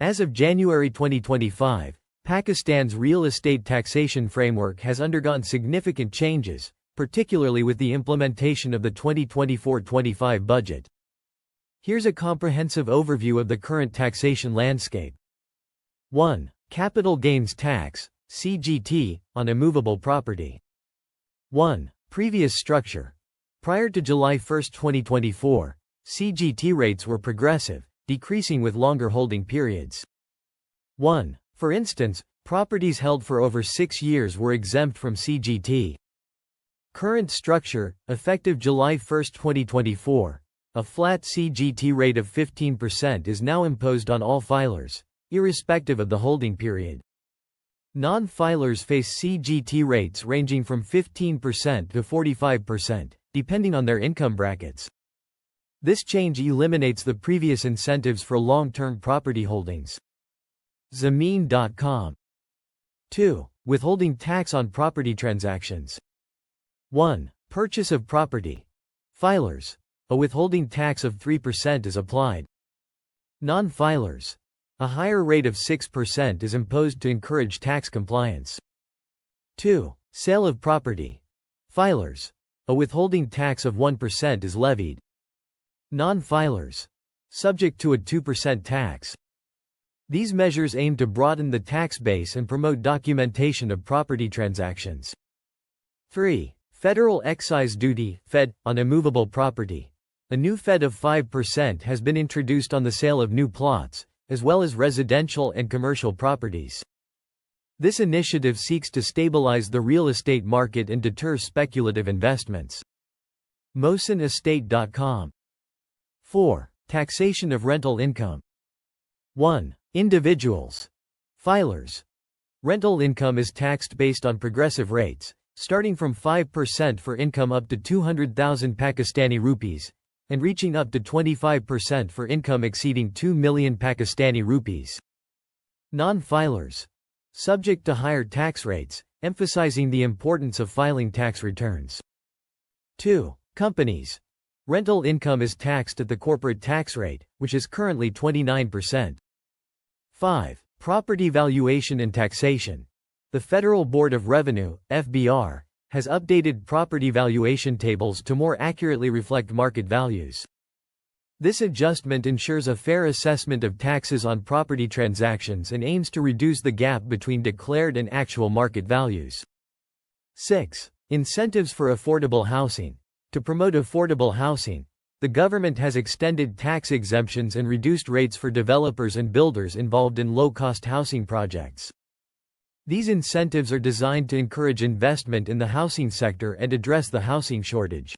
As of January 2025, Pakistan's real estate taxation framework has undergone significant changes, particularly with the implementation of the 2024-25 budget. Here's a comprehensive overview of the current taxation landscape. 1. Capital Gains Tax, CGT, on immovable property. 1. Previous structure. Prior to July 1, 2024, CGT rates were progressive, decreasing with longer holding periods. 1. For instance, properties held for over 6 years were exempt from CGT. Current structure, effective July 1, 2024, a flat CGT rate of 15% is now imposed on all filers, irrespective of the holding period. Non-filers face CGT rates ranging from 15% to 45%, depending on their income brackets. This change eliminates the previous incentives for long-term property holdings. Zameen.com. 2. Withholding tax on property transactions. 1. Purchase of property. Filers. A withholding tax of 3% is applied. Non-filers. A higher rate of 6% is imposed to encourage tax compliance. 2. Sale of property. Filers. A withholding tax of 1% is levied. Non-filers. Subject to a 2% tax. These measures aim to broaden the tax base and promote documentation of property transactions. 3. Federal excise duty, FED, on immovable property. A new FED of 5% has been introduced on the sale of new plots, as well as residential and commercial properties. This initiative seeks to stabilize the real estate market and deter speculative investments. MohsinEstate.com. 4. Taxation of rental income. 1. Individuals. Filers. Rental income is taxed based on progressive rates, starting from 5% for income up to 200,000 Pakistani rupees, and reaching up to 25% for income exceeding 2 million Pakistani rupees. Non-filers. Subject to higher tax rates, emphasizing the importance of filing tax returns. 2. Companies. Rental income is taxed at the corporate tax rate, which is currently 29%. 5. Property valuation and taxation. The Federal Board of Revenue, FBR, has updated property valuation tables to more accurately reflect market values. This adjustment ensures a fair assessment of taxes on property transactions and aims to reduce the gap between declared and actual market values. 6. Incentives for affordable housing. To promote affordable housing, the government has extended tax exemptions and reduced rates for developers and builders involved in low-cost housing projects. These incentives are designed to encourage investment in the housing sector and address the housing shortage.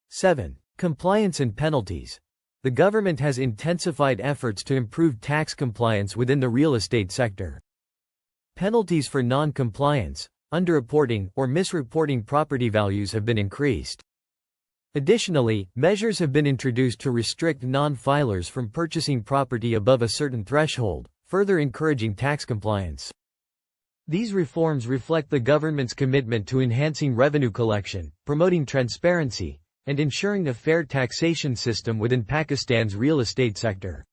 7. Compliance and penalties. The government has intensified efforts to improve tax compliance within the real estate sector. Penalties for non-compliance, underreporting, or misreporting property values have been increased. Additionally, measures have been introduced to restrict non-filers from purchasing property above a certain threshold, further encouraging tax compliance. These reforms reflect the government's commitment to enhancing revenue collection, promoting transparency, and ensuring a fair taxation system within Pakistan's real estate sector.